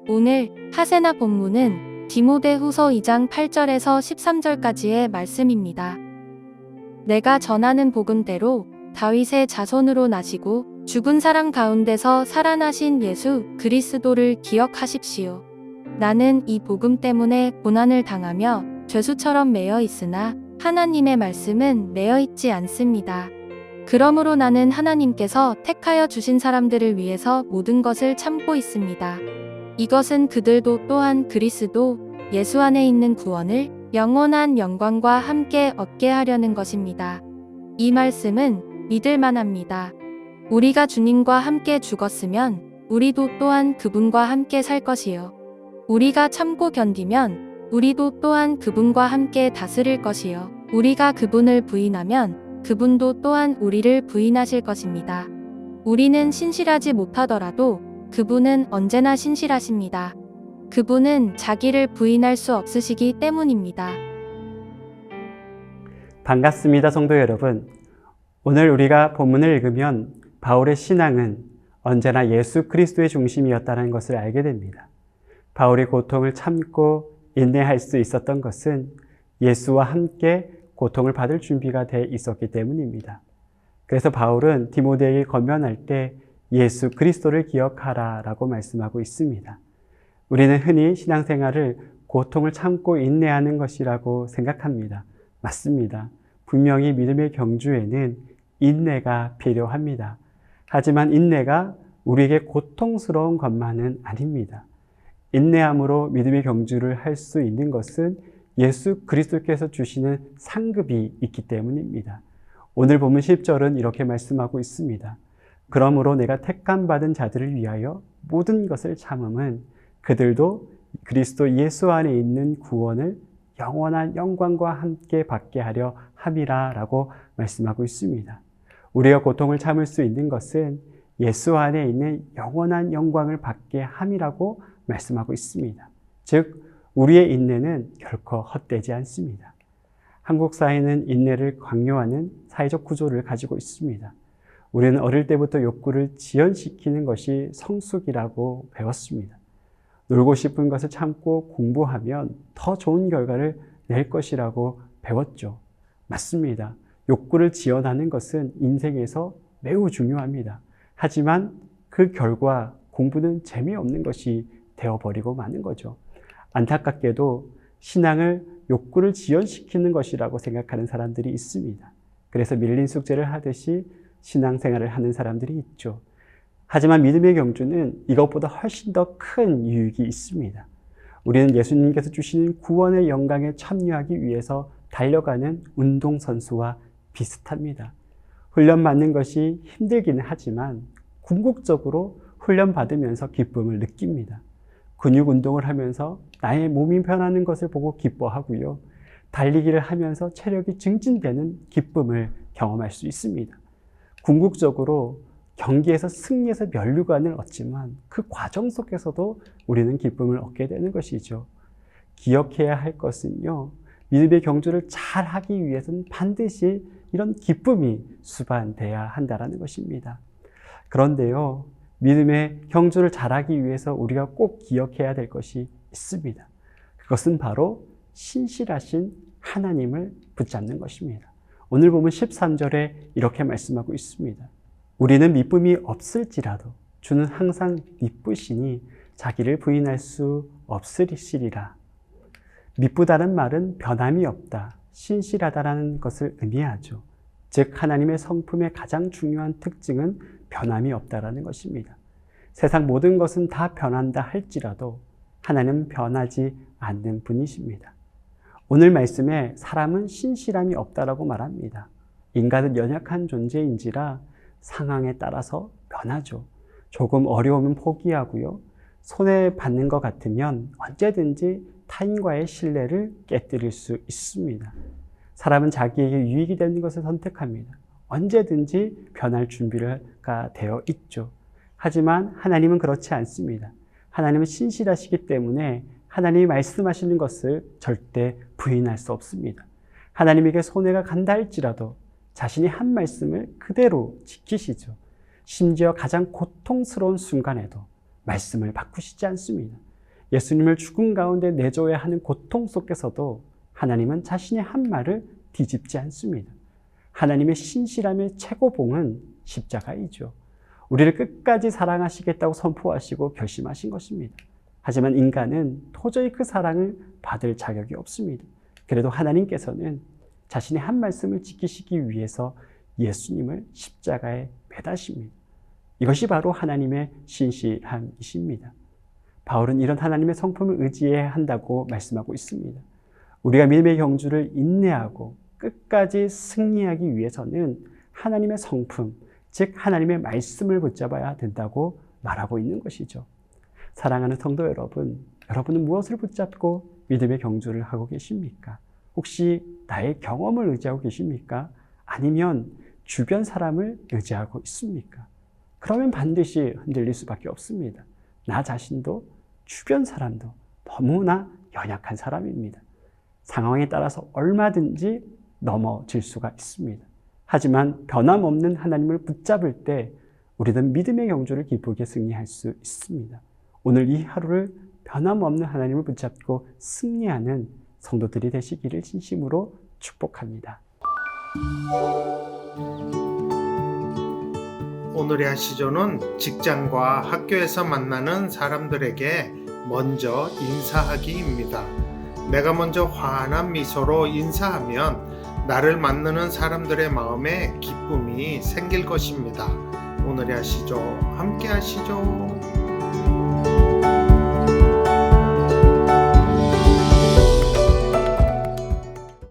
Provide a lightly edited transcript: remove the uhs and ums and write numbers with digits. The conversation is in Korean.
오늘 하세나 본문은 디모데후서 2장 8절에서 13절까지의 말씀입니다. 내가 전하는 복음대로 다윗의 자손으로 나시고 죽은 사람 가운데서 살아나신 예수 그리스도를 기억하십시오. 나는 이 복음 때문에 고난을 당하며 죄수처럼 매여 있으나 하나님의 말씀은 매여 있지 않습니다. 그러므로 나는 하나님께서 택하여 주신 사람들을 위해서 모든 것을 참고 있습니다. 이것은 그들도 또한 그리스도 예수 안에 있는 구원을 영원한 영광과 함께 얻게 하려는 것입니다. 이 말씀은 믿을 만합니다. 우리가 주님과 함께 죽었으면 우리도 또한 그분과 함께 살 것이요. 우리가 참고 견디면 우리도 또한 그분과 함께 다스릴 것이요. 우리가 그분을 부인하면 그분도 또한 우리를 부인하실 것입니다. 우리는 신실하지 못하더라도 그분은 언제나 신실하십니다. 그분은 자기를 부인할 수 없으시기 때문입니다. 반갑습니다, 성도 여러분. 오늘 우리가 본문을 읽으면 바울의 신앙은 언제나 예수 그리스도의 중심이었다는 것을 알게 됩니다. 바울이 고통을 참고 인내할 수 있었던 것은 예수와 함께 고통을 받을 준비가 돼 있었기 때문입니다. 그래서 바울은 디모데에게 권면할 때 예수 그리스도를 기억하라 라고 말씀하고 있습니다. 우리는 흔히 신앙생활을 고통을 참고 인내하는 것이라고 생각합니다. 맞습니다. 분명히 믿음의 경주에는 인내가 필요합니다. 하지만 인내가 우리에게 고통스러운 것만은 아닙니다. 인내함으로 믿음의 경주를 할 수 있는 것은 예수 그리스도께서 주시는 상급이 있기 때문입니다. 오늘 본문 10절은 이렇게 말씀하고 있습니다. 그러므로 내가 택함받은 자들을 위하여 모든 것을 참음은 그들도 그리스도 예수 안에 있는 구원을 영원한 영광과 함께 받게 하려 함이라 라고 말씀하고 있습니다. 우리가 고통을 참을 수 있는 것은 예수 안에 있는 영원한 영광을 받게 함이라고 말씀하고 있습니다. 즉 우리의 인내는 결코 헛되지 않습니다. 한국 사회는 인내를 강요하는 사회적 구조를 가지고 있습니다. 우리는 어릴 때부터 욕구를 지연시키는 것이 성숙이라고 배웠습니다. 놀고 싶은 것을 참고 공부하면 더 좋은 결과를 낼 것이라고 배웠죠. 맞습니다. 욕구를 지연하는 것은 인생에서 매우 중요합니다. 하지만 그 결과 공부는 재미없는 것이 되어버리고 마는 거죠. 안타깝게도 신앙을 욕구를 지연시키는 것이라고 생각하는 사람들이 있습니다. 그래서 밀린 숙제를 하듯이 신앙생활을 하는 사람들이 있죠. 하지만 믿음의 경주는 이것보다 훨씬 더 큰 유익이 있습니다. 우리는 예수님께서 주시는 구원의 영광에 참여하기 위해서 달려가는 운동선수와 비슷합니다. 훈련받는 것이 힘들기는 하지만 궁극적으로 훈련받으면서 기쁨을 느낍니다. 근육 운동을 하면서 나의 몸이 변하는 것을 보고 기뻐하고요. 달리기를 하면서 체력이 증진되는 기쁨을 경험할 수 있습니다. 궁극적으로 경기에서 승리해서 면류관을 얻지만 그 과정 속에서도 우리는 기쁨을 얻게 되는 것이죠. 기억해야 할 것은요. 믿음의 경주를 잘 하기 위해서는 반드시 이런 기쁨이 수반돼야 한다는 것입니다. 그런데요. 믿음의 경주를 잘하기 위해서 우리가 꼭 기억해야 될 것이 있습니다. 그것은 바로 신실하신 하나님을 붙잡는 것입니다. 오늘 보면 13절에 이렇게 말씀하고 있습니다. 우리는 미쁨이 없을지라도 주는 항상 미쁘시니 자기를 부인할 수 없으시리라. 미쁘다는 말은 변함이 없다, 신실하다라는 것을 의미하죠. 즉 하나님의 성품의 가장 중요한 특징은 변함이 없다라는 것입니다. 세상 모든 것은 다 변한다 할지라도 하나님은 변하지 않는 분이십니다. 오늘 말씀에 사람은 신실함이 없다라고 말합니다. 인간은 연약한 존재인지라 상황에 따라서 변하죠. 조금 어려우면 포기하고요. 손해받는 것 같으면 언제든지 타인과의 신뢰를 깨뜨릴 수 있습니다. 사람은 자기에게 유익이 되는 것을 선택합니다. 언제든지 변할 준비가 되어 있죠. 하지만 하나님은 그렇지 않습니다. 하나님은 신실하시기 때문에 하나님이 말씀하시는 것을 절대 부인할 수 없습니다. 하나님에게 손해가 간다 할지라도 자신이 한 말씀을 그대로 지키시죠. 심지어 가장 고통스러운 순간에도 말씀을 바꾸시지 않습니다. 예수님을 죽음 가운데 내줘야 하는 고통 속에서도 하나님은 자신의 한 말을 뒤집지 않습니다. 하나님의 신실함의 최고봉은 십자가이죠. 우리를 끝까지 사랑하시겠다고 선포하시고 결심하신 것입니다. 하지만 인간은 도저히 그 사랑을 받을 자격이 없습니다. 그래도 하나님께서는 자신의 한 말씀을 지키시기 위해서 예수님을 십자가에 매다십니다. 이것이 바로 하나님의 신실함이십니다. 바울은 이런 하나님의 성품을 의지해야 한다고 말씀하고 있습니다. 우리가 믿음의 경주를 인내하고 끝까지 승리하기 위해서는 하나님의 성품, 즉 하나님의 말씀을 붙잡아야 된다고 말하고 있는 것이죠. 사랑하는 성도 여러분, 여러분은 무엇을 붙잡고 믿음의 경주를 하고 계십니까? 혹시 나의 경험을 의지하고 계십니까? 아니면 주변 사람을 의지하고 있습니까? 그러면 반드시 흔들릴 수밖에 없습니다. 나 자신도 주변 사람도 너무나 연약한 사람입니다. 상황에 따라서 얼마든지 넘어질 수가 있습니다. 하지만 변함없는 하나님을 붙잡을 때 우리는 믿음의 경주를 기쁘게 승리할 수 있습니다. 오늘 이 하루를 변함없는 하나님을 붙잡고 승리하는 성도들이 되시기를 진심으로 축복합니다. 오늘의 하시조는 직장과 학교에서 만나는 사람들에게 먼저 인사하기입니다. 내가 먼저 환한 미소로 인사하면 나를 만나는 사람들의 마음에 기쁨이 생길 것입니다. 오늘의 하시조 함께 하시죠.